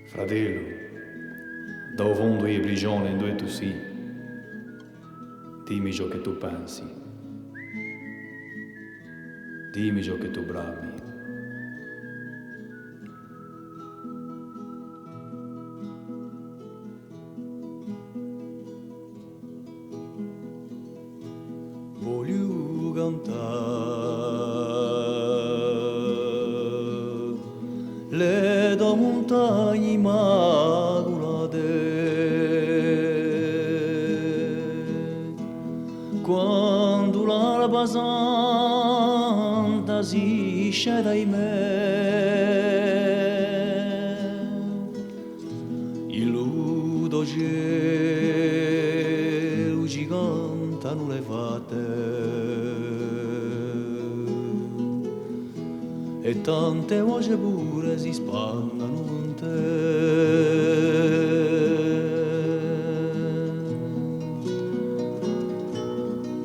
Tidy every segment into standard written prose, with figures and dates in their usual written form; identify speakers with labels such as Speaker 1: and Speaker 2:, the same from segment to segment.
Speaker 1: Fratello, da fondo di prigione dove tu sei, dimmi ciò che tu pensi, dimmi ciò che tu brami.
Speaker 2: Voglio cantare le do montagne immacolate quando l'alba santa si scende dai me illudo cielo ci cantano le fate e tante voci pure si spannano in te.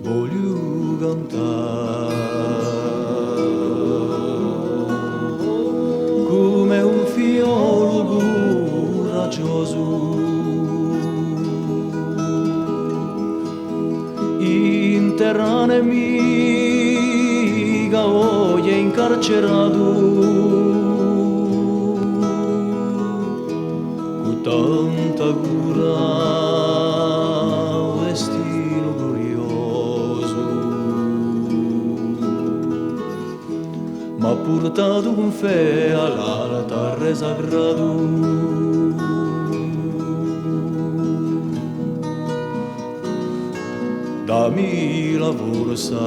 Speaker 2: Voglio cantare come un fiolo coraggioso in terra nemica voglia incarcerato con tanta cura un destino glorioso m'ha portato con fede all'altare sagrato. Dammi la forza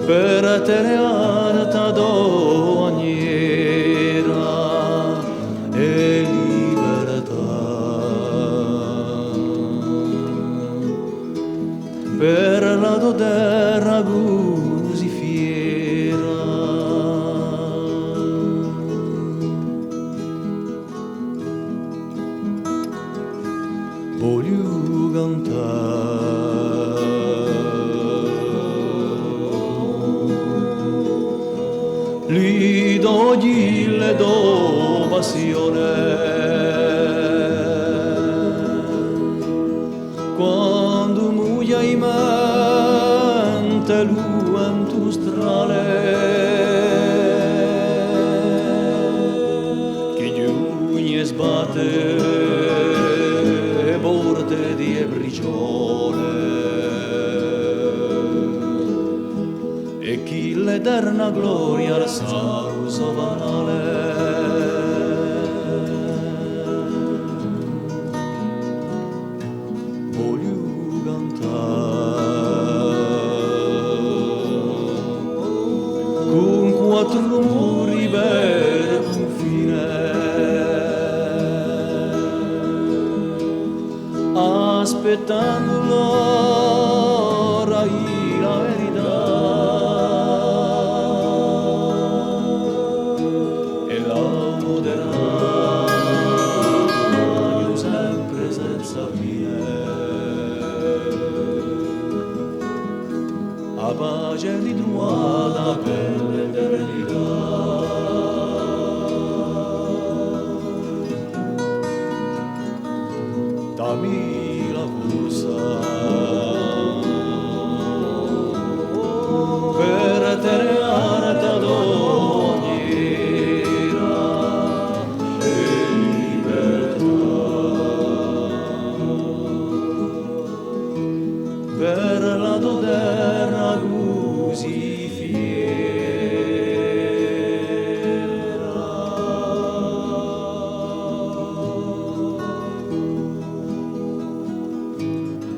Speaker 2: per tenerti ad ogni era e libertà per la tua terra così fiera. Voglio cantare li do le do passione quando muoia in mente l'uento strale che giugni sbatte porte di prigione e chi l'eterna gloria al sauso banale. Voglio cantare con quattro muri per confine aspettando l'ora e la verità e l'auderà io sempre senza fine a pace ritrovata per l'eternità. Dammi la forza per tenerti ad ogni era e libertà per la tua terra così fiera.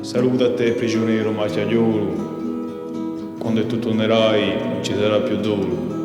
Speaker 1: Saluta a te, prigioniero macchiaiolo, quando tu tornerai non ci sarà più dolo.